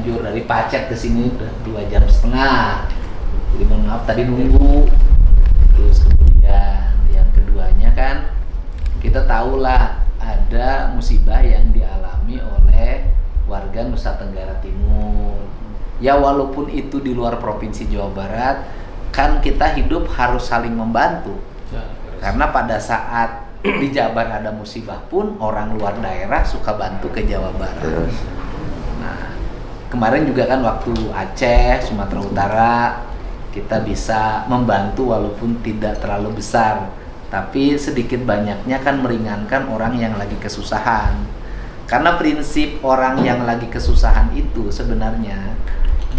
jujur dari Pacet ke sini udah 2,5 jam. Jadi mohon maaf tadi nunggu. Terus kemudian yang keduanya kan kita tahulah ada musibah yang dialami oleh warga Nusa Tenggara Timur. Ya walaupun itu di luar provinsi Jawa Barat, kan kita hidup harus saling membantu. Karena pada saat di Jabar ada musibah pun orang luar daerah suka bantu ke Jawa Barat. Nah, kemarin juga kan waktu Aceh, Sumatera Utara kita bisa membantu walaupun tidak terlalu besar, tapi sedikit banyaknya kan meringankan orang yang lagi kesusahan. Karena prinsip orang yang lagi kesusahan itu sebenarnya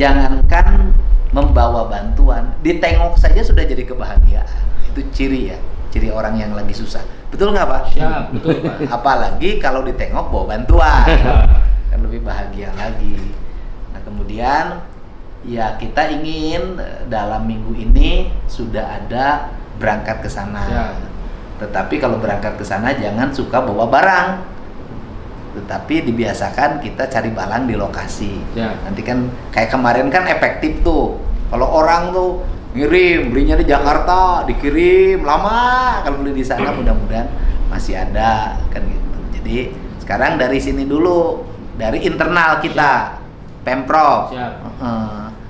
jangankan membawa bantuan, ditengok saja sudah jadi kebahagiaan. Itu ciri ya, ciri orang yang lagi susah. Betul nggak Pak? Siap, betul Pak. Apalagi kalau ditengok bawa bantuan, kan lebih bahagia lagi. Nah kemudian ya kita ingin dalam minggu ini sudah ada berangkat ke sana. Tetapi kalau berangkat ke sana jangan suka bawa barang. Tetapi dibiasakan kita cari barang di lokasi. Nanti kan kayak kemarin kan efektif tuh. Kalau orang tuh ngirim, belinya di Jakarta, dikirim lama. Kalau beli di sana mudah-mudahan masih ada kan gitu. Jadi sekarang dari sini dulu, dari internal kita, Pemprov.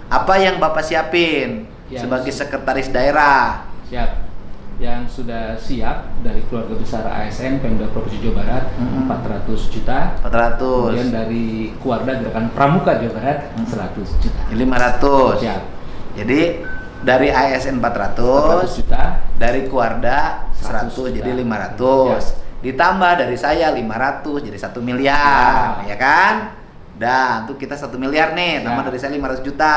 Apa yang Bapak siapin sebagai sekretaris daerah? Siap. Yang sudah siap dari keluarga besar ASN Pemda Provinsi Jawa Barat 400 juta. 400. Kemudian dari Kuarda Gerakan Pramuka Jawa Barat 100 juta. 500. Siap. Jadi dari ASN 400 juta, dari Kuarda 100 juta. jadi 500. Ditambah dari saya 500 jadi 1 miliar, ya kan? Dan untuk kita 1 miliar nih, tambah dari saya 500 juta.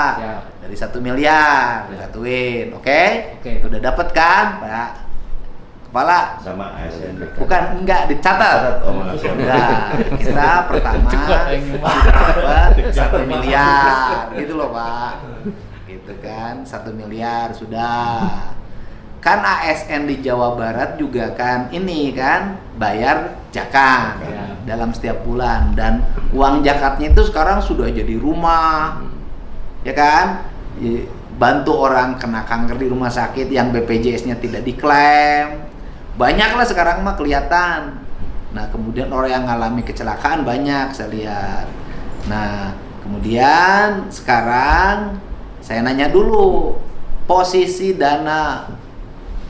Dari 1 miliar, disatuin. Oke? Udah dapat kan, Pak Kepala? Sama ASN. Bukan, enggak, dicatat. Nah, kita pertama dapat 1 miliar, gitu loh Pak. Gitu kan, 1 miliar sudah. Kan ASN di Jawa Barat juga kan ini kan bayar zakat dalam setiap bulan, dan uang zakatnya itu sekarang sudah jadi rumah, ya kan? Bantu orang kena kanker di rumah sakit yang BPJS-nya tidak diklaim, banyaklah sekarang mah kelihatan. Nah kemudian orang yang mengalami kecelakaan banyak saya lihat. Nah kemudian sekarang saya nanya dulu, posisi dana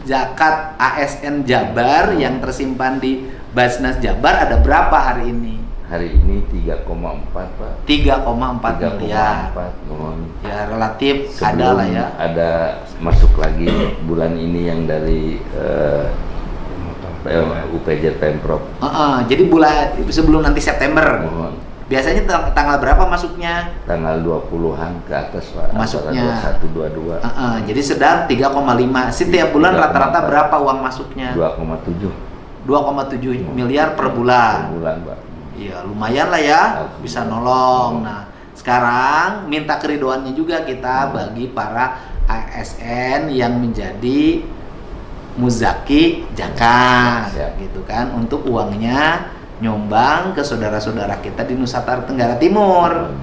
zakat ASN Jabar yang tersimpan di Basnas Jabar ada berapa hari ini? Hari ini 3,4 Pak. 3,4 miliar. Ya relatif ada lah ya. Ada masuk lagi bulan ini yang dari UPJ Pemprov. Jadi bulan sebelum nanti September. Biasanya tanggal berapa masuknya? Tanggal 20-an ke atas Pak. Masuknya 21, 22. Jadi sedang 3,5. Setiap bulan rata-rata berapa uang masuknya? 2,7. 2,7 miliar per bulan. Per bulan Pak. Iya, lumayan lah ya, bisa nolong. Nah, sekarang minta keridoannya juga kita bagi para ASN yang menjadi muzaki zakat, gitu kan, untuk uangnya nyumbang ke saudara-saudara kita di Nusa Tenggara Timur.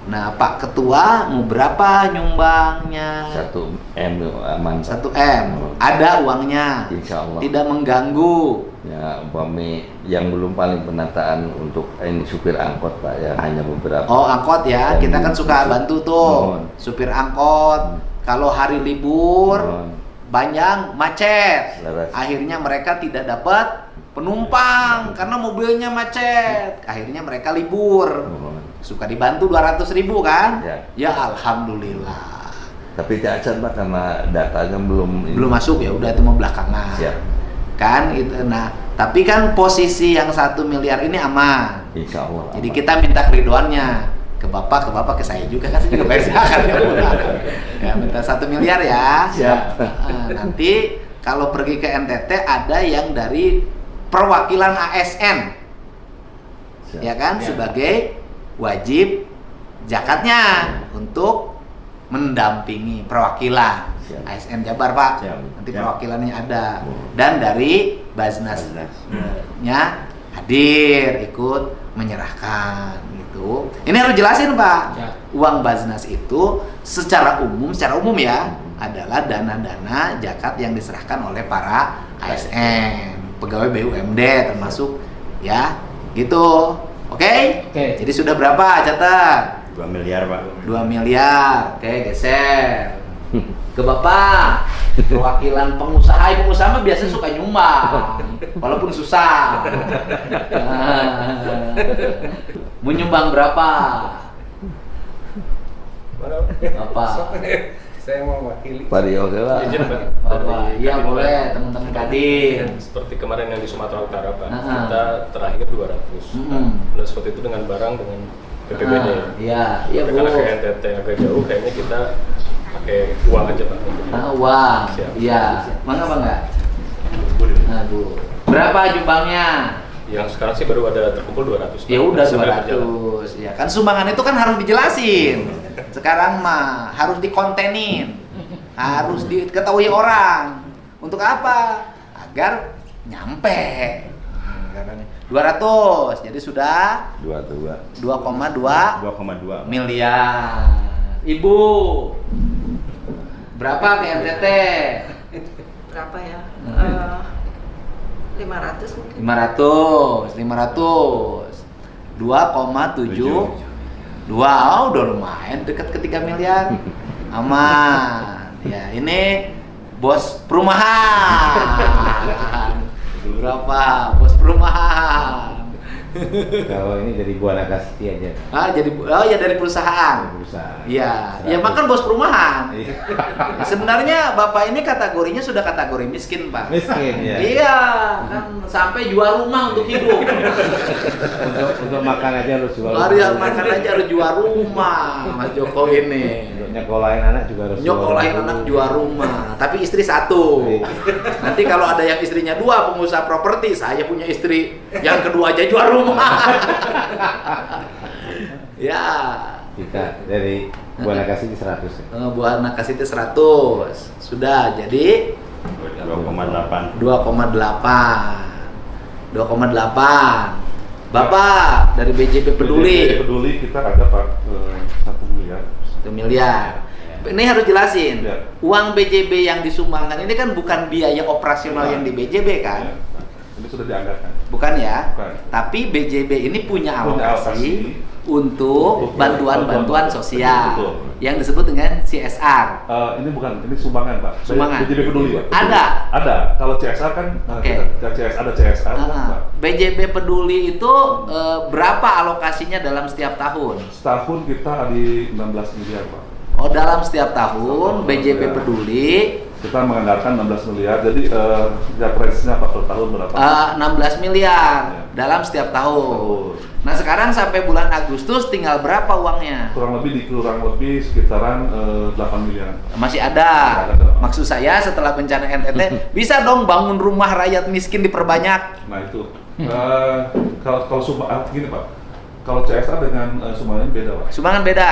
Nah, Pak Ketua mau berapa nyumbangnya? 1M aman. 1M. Ada uangnya. Insya Allah. Tidak mengganggu. Ya, umpami yang belum paling penataan untuk ini supir angkot Pak ya, hanya beberapa. Oh, angkot ya. Kita kan suka bantu tuh. Supir angkot. Kalau hari libur banyak macet. Akhirnya mereka tidak dapat penumpang karena mobilnya macet. Akhirnya mereka libur. Suka dibantu 200.000 kan? Ya alhamdulillah. Tapi cacat Pak karena datanya belum masuk, ya udah itu mau belakangan. Kan itu. Nah, tapi kan posisi yang 1 miliar ini aman. Insya Allah. Jadi kita minta keridoannya ke Bapak, ke saya juga kan, saya juga bayar zakat ya. Minta 1 miliar ya. Nanti kalau pergi ke NTT ada yang dari perwakilan ASN. Ya kan, sebagai wajib zakatnya untuk mendampingi perwakilan ASN Jabar Pak. Nanti perwakilannya ada, dan dari Basnasnya hadir ikut menyerahkan gitu. itu, ini harus jelasin Pak. Ya. Uang Baznas itu secara umum ya adalah dana-dana zakat yang diserahkan oleh para ASN, pegawai BUMD termasuk ya, gitu. Oke? Jadi sudah berapa? Catat. 2 miliar Pak. 2 miliar. Oke, geser. Ke Bapak. Perwakilan pengusaha mah biasanya suka nyumbang walaupun susah. Mau nyumbang berapa? Apa? Saya mau wakili. Pak Rio, oke Pak. Izin Pak. Apa? Iya boleh, teman-teman Kadin. Seperti kemarin yang di Sumatera Utara Pak, Ah. kita terakhir 200. Plus waktu itu dengan barang dengan PPBD. Iya, iya Bu. Karena ke NTT agak jauh, kayaknya kita pakai uang aja Pak. Uang. Siap. Iya. Bangga. Nah, Bu. Berapa jumbangnya? Yang sekarang sih baru ada terkumpul 200. Ya udah Sampai berjalan. 200. Ya kan sumbangan itu kan harus dijelasin. Sekarang mah harus dikontenin. Harus diketahui orang. Untuk apa? Agar nyampe. 200. Jadi sudah 2,2 2,2. miliar. Ibu, berapa ke NTT? Berapa ya? 500 mungkin. 500. 2,7. Udah lumayan dekat ke 3 miliar. Aman. Ya, ini bos perumahan. Berapa? Bos perumahan. Kalau ini dari Buana Kasti aja. Dari perusahaan. Iya, ya makan bos perumahan. Sebenarnya Bapak ini kategorinya sudah kategori miskin, Pak. Miskin ya. Iya, kan sampai jual rumah untuk hidup. untuk makan aja harus jual. Makan aja harus jual rumah, Mas Joko ini. Untuk nyekolahin anak juga harus Nyokolahin anak jual rumah, tapi istri 1. Nanti kalau ada yang istrinya 2 pengusaha properti, saya punya istri yang kedua aja jual rumah. Ya. Kita dari Buana Kasti 100. Buana Kasti 100. Sudah jadi 2,8. 2,8. Bapak dari BJB Peduli. Peduli kita ada Pak 1 miliar. 1 miliar. Ini harus jelasin. Ya. Uang BJB yang disumbangkan ini kan bukan biaya operasional yang di BJB kan? Ya. Ini sudah dianggarkan. Bukan ya? Bukan. Tapi BJB ini punya Punya alokasi untuk bantuan-bantuan sosial Betul. yang disebut dengan CSR. Ini bukan, ini sumbangan Pak. Sumbangan. BJB Peduli Pak. Ada? Ada. Kalau CSR kan Oke. ada CSR Pak. BJB Peduli itu berapa alokasinya dalam setiap tahun? Setahun kita di 16 miliar Pak. Oh, dalam setiap tahun BJB Ya. Peduli Kita menganggarkan 16 miliar. Jadi setiap range-nya Pak per tahun berapa? 16 miliar Ya. dalam setiap tahun. Tahun. Nah, sekarang sampai bulan Agustus tinggal berapa uangnya? Kurang lebih sekitaran 8 miliar. Masih ada. Ada. Maksud saya setelah bencana NTT bisa dong bangun rumah rakyat miskin diperbanyak. Nah itu kalau sumbangan gini Pak, kalau CSR dengan sumbangan beda Pak. Sumbangan beda.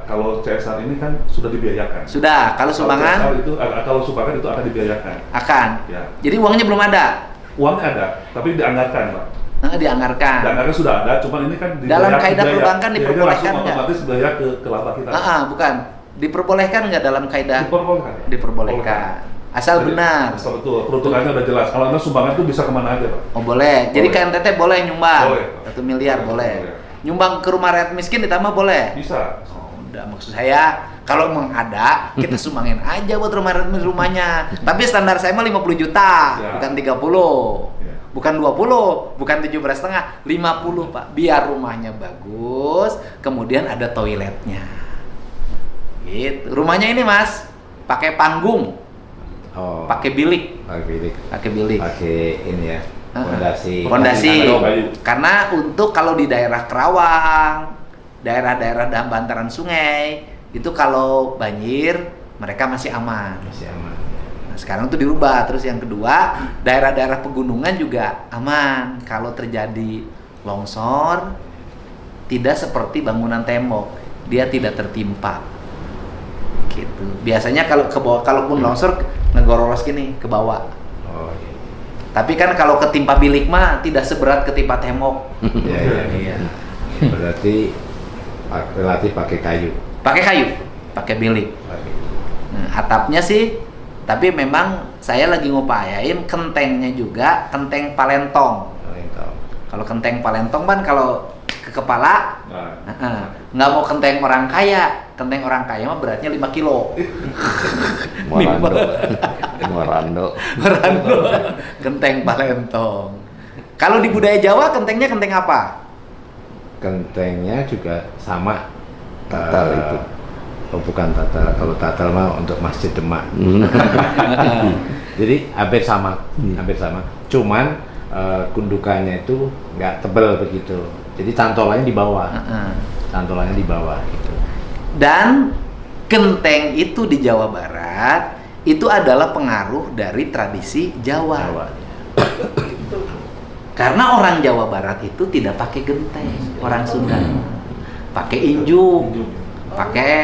Kalau CSR ini kan sudah dibiayakan. Sudah. Kalau sumbangan Kalau sumbangan itu akan dibiayakan. akan. Ya. Jadi uangnya belum ada. Uangnya ada, tapi dianggarkan Pak. Dianggarkan. Dianggarkan sudah ada, cuman ini kan Dalam kaidah perbankan biayanya diperbolehkan langsung nggak? otomatis biaya ke laba kita. Bukan. Diperbolehkan nggak dalam kaidah? Diperbolehkan. Diperbolehkan. Asal Jadi, benar. Betul, peruntukannya udah jelas. Kalau anda sumbangan itu bisa kemana aja Pak. Oh boleh. Jadi Boleh. KNTT boleh nyumbang. Boleh. 1 miliar boleh. Boleh. Nyumbang ke rumah rakyat miskin ditambah boleh. Bisa. Udah, maksud saya kalau emang ada kita sumbangin aja buat rumahnya. Tapi standar saya mah 50 juta, Ya. bukan 30. Ya. Bukan 20, bukan 17,5, 50 Pak. Biar rumahnya bagus, kemudian ada toiletnya. Gitu. Rumahnya ini Mas, pakai panggung, Oh. pakai bilik, Pakai bilik. Pakai ini ya. Fondasi. Kayu. Karena untuk kalau di daerah Kerawang, daerah-daerah bantaran sungai, itu kalau banjir mereka masih aman. Masih aman. Nah, sekarang tuh dirubah. Terus yang kedua, daerah-daerah pegunungan juga aman. Kalau terjadi longsor, tidak seperti bangunan tembok, dia tidak tertimpa. Gitu. Biasanya kalau ke bawah, kalaupun longsor ngegororos gini ke bawah. Oh iya. Tapi kan kalau ketimpa bilik mah tidak seberat ketimpa tembok. Iya. Berarti relatif pakai kayu. Pakai kayu, pakai bilik. Nah, atapnya sih, tapi memang saya lagi ngupayain kentengnya juga kenteng palentong. Kalau kenteng palentong kan kalau ke kepala, nggak mau kenteng orang kaya. Kenteng orang kaya mah beratnya 5 kilo. Morando. Kenteng palentong. Kalau di budaya Jawa kentengnya kenteng apa? Kentengnya juga sama. Tatal itu. Oh bukan tatal. Kalau tatal mah untuk Masjid Demak. Jadi hampir sama. Cuman gundukannya itu nggak tebal begitu. Jadi cantolannya di bawah. Cantolannya di bawah gitu. Dan kenteng itu di Jawa Barat itu adalah pengaruh dari tradisi Jawa. Karena orang Jawa Barat itu tidak pakai genteng, orang Sunda pakai injuk, pakai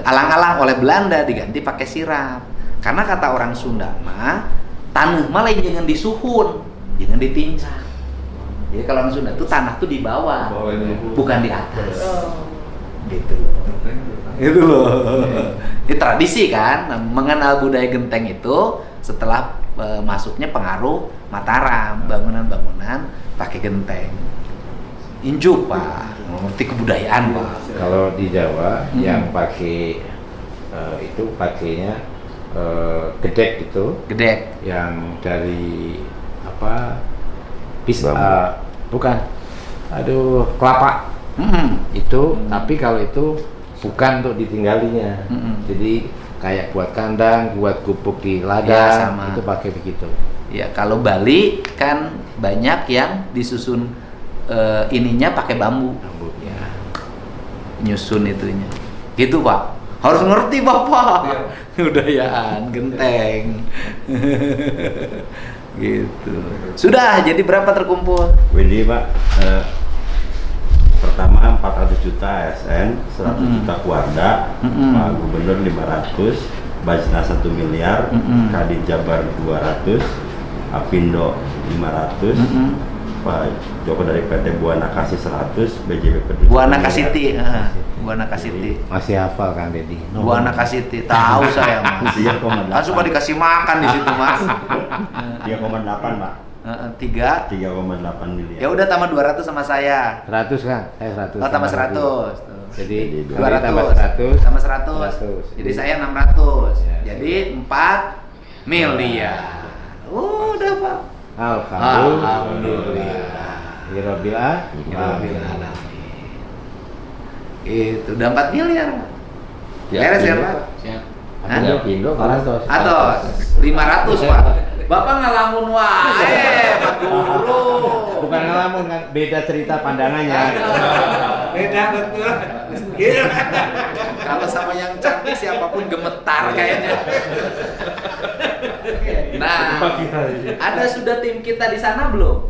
alang-alang oleh Belanda diganti pakai sirap. Karena kata orang Sunda mah tanah mah lain jangan disuhun, jangan ditincang. Jadi kalau orang Sunda itu tanah tuh di bawah, bukan di atas. Gitu. Itu loh. Ini tradisi kan, mengenal budaya genteng itu setelah masuknya pengaruh Mataram, bangunan-bangunan pakai genteng. Injuk Pak, ngerti kebudayaan Pak. Kalau di Jawa yang pakai itu pakainya gedek itu. Gedek. Yang dari apa? Bukan. Kelapa. Itu, tapi kalau itu bukan untuk ditinggalinya. Jadi kayak buat kandang, buat gubuk di ladang, ya, itu pakai begitu. Ya kalau Bali kan banyak yang disusun ininya pakai bambu. Ya. Nyusun itunya. Gitu Pak. Harus ngerti Bapak. Ya. Budayaan genteng. Gitu. Sudah, jadi berapa terkumpul? Wedi Pak, pertama 400 juta ASN, 100 juta Kuarda, Pak Gubernur 500, Bajna 1 miliar, Kadin Jabar 200, Apindo 500, Pak Joko dari PT Buana Kasih 100, BJB Peduli Buana Kasiti, Buana Kasiti. Masih hafal kan Dedi? Buana Kasiti, tahu saya Mas. 3,8. Kan suka dikasih makan di situ Mas. 3,8 Pak. 3,8 miliar. Ya udah tambah 200 sama saya. 100 kan? Saya 100. Oh, tambah 100. Tuh. Jadi 200 tambah 100. tambah 100. Jadi saya 600. Ya, jadi 4 miliar. Udah Pak. Alhamdulillah. Rabbil alamin. Itu udah 4 miliar. Beres ya Pak? Siap. Atos 500 Pak. Bapak ngalamun wae Pak Guru. Bukan ngalamun kan, beda cerita pandangannya. Beda betul. Kalau sama yang cantik siapapun gemetar kayaknya. Nah, ada sudah tim kita di sana belum?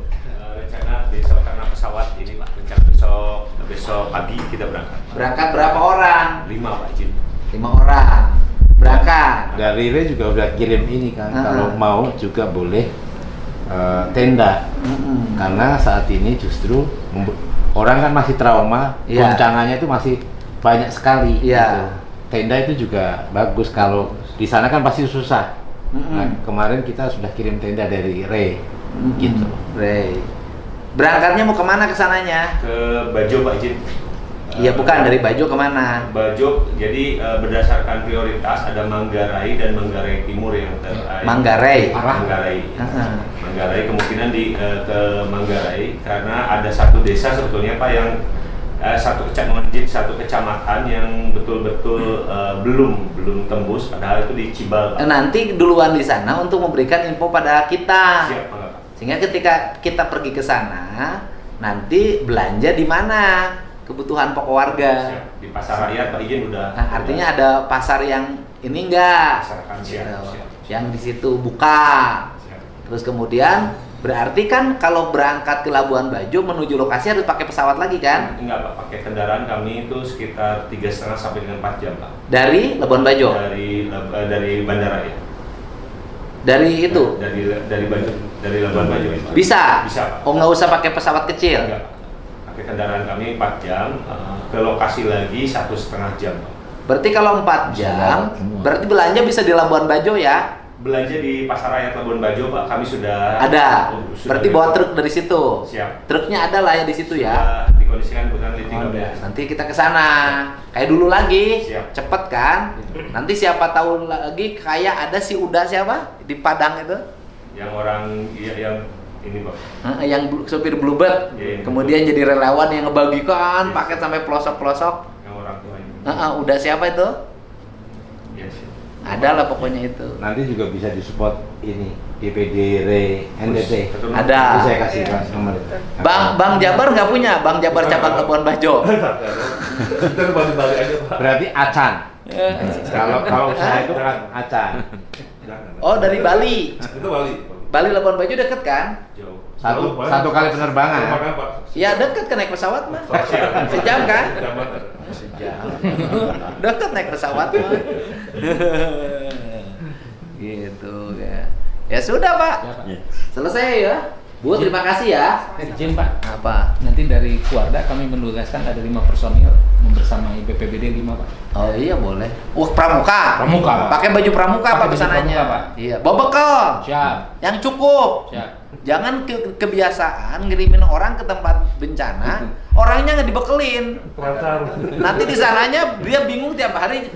Rencana besok karena pesawat ini Pak, rencana besok pagi kita berangkat. Berangkat berapa orang? 5 Pak Jin. 5 orang. Berangkat. Dari Re juga udah kirim ini kan, kalau mau juga boleh tenda. Karena saat ini justru orang kan masih trauma, goncangannya itu masih banyak sekali. Gitu. Tenda itu juga bagus, kalau di sana kan pasti susah. Nah, kemarin kita sudah kirim tenda dari Re, gitu. Re. Berangkatnya mau kemana kesananya? Ke Bajo Pak Jin. Iya bukan, dari Bajo kemana? Bajo, jadi berdasarkan prioritas ada Manggarai dan Manggarai Timur yang Manggarai. Manggarai kemungkinan ke Manggarai karena ada satu desa sebetulnya Pak yang satu kecamatan yang betul-betul belum tembus, padahal itu di Cibal. Nanti duluan di sana untuk memberikan info pada kita. Siap, Pak. Sehingga ketika kita pergi ke sana, nanti belanja di mana? Kebutuhan pokok warga. Siap. Di pasar rakyat Pak Izin udah. Nah, artinya ada pasar yang ini enggak? Siap. Yang di situ buka. Siap. Terus kemudian berarti kan kalau berangkat ke Labuan Bajo menuju lokasi harus pakai pesawat lagi kan? Enggak Pak, pakai kendaraan kami itu sekitar 3,5 sampai dengan 4 jam Pak. Dari Labuan Bajo? Dari bandara ya. Dari itu? Dari Labuan Bajo. Bisa? Bisa Pak. Oh nggak usah pakai pesawat kecil? Enggak Pak. Pakai pakai kendaraan kami 4 jam, ke lokasi lagi 1,5 jam. Berarti kalau 4 jam, berarti belanja bisa di Labuan Bajo ya? Belanja di Pasar Rakyat Labuan Bajo, Pak. Kami sudah Ada. sudah Berarti bawa truk dari situ. Siap. Truknya ada lah ya di situ ya. Sudah dikondisikan bukan di 13. Nanti kita ke sana. Kayak dulu lagi. Siap. Cepet kan? Nanti siapa tahu lagi kayak ada si Uda siapa di Padang itu? Yang orang yang ini, Pak. Yang sopir Bluebird. Iya, Kemudian jadi relawan yang ngebagikan paket sampai pelosok-pelosok. Yang orang tuanya. Udah siapa itu? Yes. Ada lah pokoknya itu. Nanti juga bisa disupport ini DPD NTT. Betul. Ada. Nanti saya kasih nomor itu. Bang Jabar nggak punya? Bang Jabar cabang Labuan Bajo. Kita ke Bali aja, Pak. Berarti Acan. Kalau saya itu kan Acan. Jangan. Oh dari Bali. Itu Bali. Bali Labuan Bajo deket kan? Jauh. Satu kali penerbangan. Penerbangan, Pak. Iya deket kan naik pesawat mah. Sejam kan? Jam banget. Sejam. Deket naik pesawat mah. Gitu ya. Ya sudah Pak. Ya, Pak. Selesai ya. Bu terima kasih ya. Izin Pak, Apa? nanti dari Kuarda kami menugaskan ada 5 personil membersamai BPBD 5 Pak. Oh iya boleh. Pramuka. Pramuka, Pak. Pakai baju pramuka Pakai Pak baju kesananya. pramuka, Pak. Iya. Bawa bekal. Siap, Yang cukup. siap. Jangan kebiasaan ngirimin orang ke tempat bencana, orangnya nggak dibekelin. Lancar. Nanti di sananya dia bingung tiap hari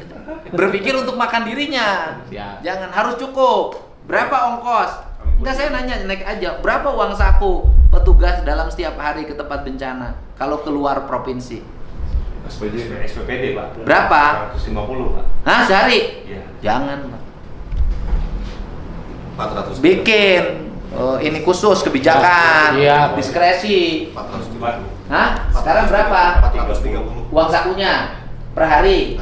berpikir untuk makan dirinya. Siap. Jangan, harus cukup. Berapa ongkos? Enggak, saya nanya naik aja. Berapa uang saku petugas dalam setiap hari ke tempat bencana kalau keluar provinsi? SPPD, Pak. Berapa? 150, Pak. Hah, sehari? Iya. Jangan, Pak. 400. Bikin ini khusus kebijakan, Iya. diskresi. 400. Hah? Sekarang berapa? 430. Uang sakunya per hari.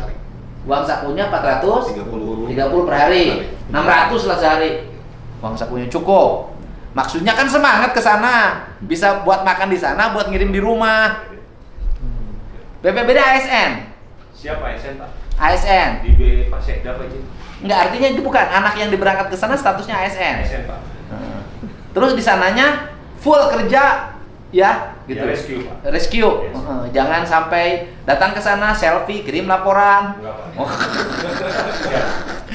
Uang sakunya 430 per hari. 600 lah sehari. Uang sakunya cukup. Maksudnya kan semangat ke sana. Bisa buat makan di sana, buat ngirim di rumah. BPBD ASN. Siapa ASN, Pak? ASN. Di B Pasekda, Pak Jin. Enggak, artinya itu bukan anak yang diberangkat ke sana statusnya ASN. ASN, Pak. Terus di sananya full kerja ya gitu. Ya, rescue, Pak. Rescue. Yes. Jangan sampai datang ke sana selfie, kirim laporan. Enggak, Pak. Oh. Siap.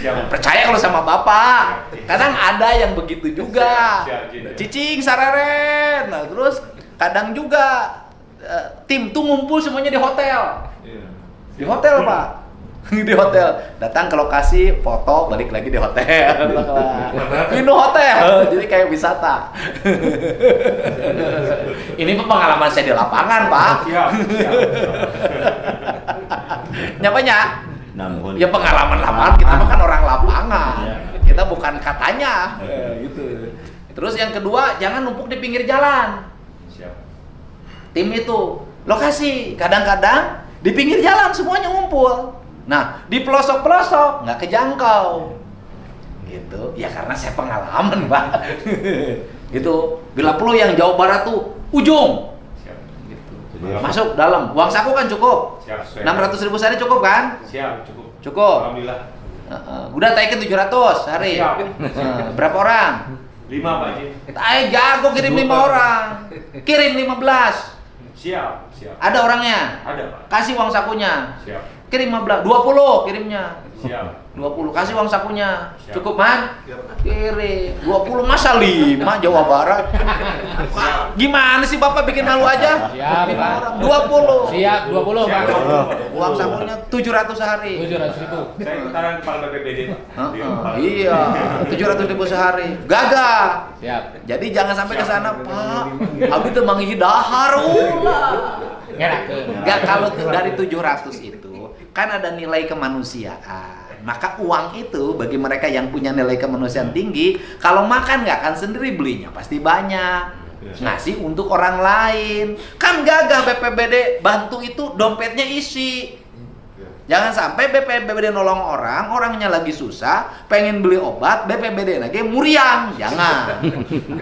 Siap. Percaya kalau sama bapak. Kadang ada yang begitu juga. Siap, Jin, ya. Cicing sareren. Nah, terus kadang juga tim tuh ngumpul semuanya di hotel. Iya. Di hotel, Pak. Di hotel. Datang ke lokasi, foto, balik lagi di hotel. Pindah hotel. Jadi kayak wisata. Ini pengalaman saya di lapangan, Pak. Siap. Siap. Nyapanya? Namun Ya pengalaman lapangan, kita mah kan orang lapangan. Kita bukan katanya. Gitu. Terus yang kedua, jangan numpuk di pinggir jalan. Siap. Tim itu lokasi, kadang-kadang di pinggir jalan semuanya ngumpul. Nah, di pelosok-pelosok nggak kejangkau. Gitu. Ya karena saya pengalaman, Pak. Gitu. Bila perlu yang Jawa Barat tuh ujung. Siap. Gitu. Jadi, Masuk dalam. Uang saku kan cukup. Siap. 600.000 sehari cukup kan? Siap, cukup. Cukup. Alhamdulillah. Udah taikin 700 hari. Siap. Berapa orang? 5, Pak Jin. Jago kirim 5 orang. Kirim 15. Siap. Siap. Ada orangnya. Ada, Pak. Kasih uang sakunya. Siap. Kirim 15, 20 kirimnya. Siap. 20 kasih uang sakunya. Siap. Cukup, Man? Kirim. 20 masa 5 Jawa Barat. Gimana sih Bapak bikin malu aja? Siap, 5 Pak. orang. 20. Siap, 20 Pak. Uang sakunya 700 sehari. 700.000. Saya putaran kepala BPBD, Pak. Di kepala. Iya, 700.000 sehari. Gagah. Siap. Jadi jangan sampai ke sana, Pak. Abi teu manggih dahar ulah. Enggak, kalau dari 700 itu kan ada nilai kemanusiaan. Maka uang itu bagi mereka yang punya nilai kemanusiaan tinggi, kalau makan nggak akan sendiri, belinya pasti banyak. Ngasih untuk orang lain. Kan gagah BPBD bantu itu dompetnya isi. Jangan sampai BPBD nolong orang, orangnya lagi susah, pengen beli obat, BPBD lagi muriang. Jangan.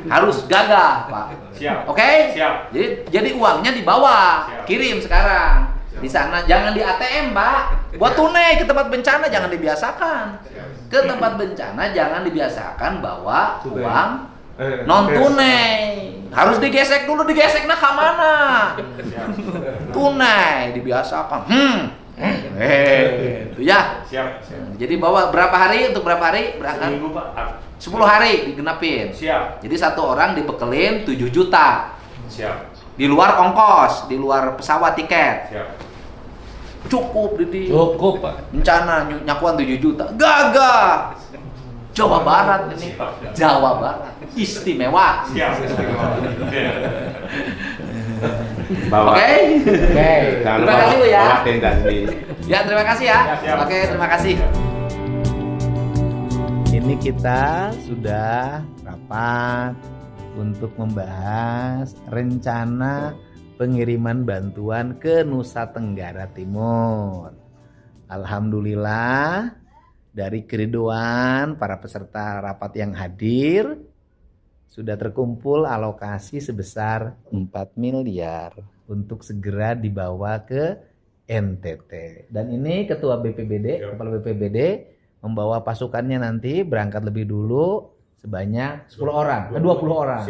Harus gagah, Pak. Siap. Oke? Siap. Jadi uangnya dibawa, Siap. kirim sekarang. Di sana jangan di ATM, Pak. Buat tunai ke tempat bencana jangan dibiasakan. Ke tempat bencana jangan dibiasakan bawa uang non tunai. Harus digesek dulu, digeseknya ke mana? Tunai, dibiasakan. Itu ya. Siap. Jadi bawa berapa hari, untuk berapa hari berangkat? Seminggu Pak. 10 hari digenapin. Siap. Jadi satu orang dibekelin 7 juta. Siap. Di luar ongkos, di luar pesawat tiket. Siap. Cukup, Didi. Cukup, Pak. Rencana nyakuan 7 juta. Gagah. Jawa Barat ini. Jawa Barat. Istimewa. Siap. Bawa. Oke. Jangan Terima lupa kasih lu ya. bawa tenda sendiri. Ya, terima kasih ya. Siap. Oke, terima kasih. Ini kita sudah rapat untuk membahas rencana pengiriman bantuan ke Nusa Tenggara Timur. Alhamdulillah dari keriduan para peserta rapat yang hadir sudah terkumpul alokasi sebesar 4 miliar untuk segera dibawa ke NTT. Dan ini Ketua BPBD, Kepala BPBD membawa pasukannya nanti berangkat lebih dulu sebanyak 10 orang, 20 orang.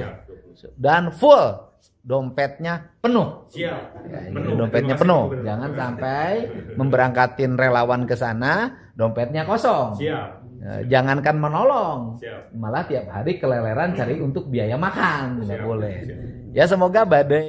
Dan full dompetnya penuh. Siap. Ya, jadi dompetnya penuh. Jangan sampai memberangkatin relawan ke sana, dompetnya kosong. Siap. Jangankan menolong, Siap. malah tiap hari keleleran cari untuk biaya makan, nggak boleh. Ya semoga badai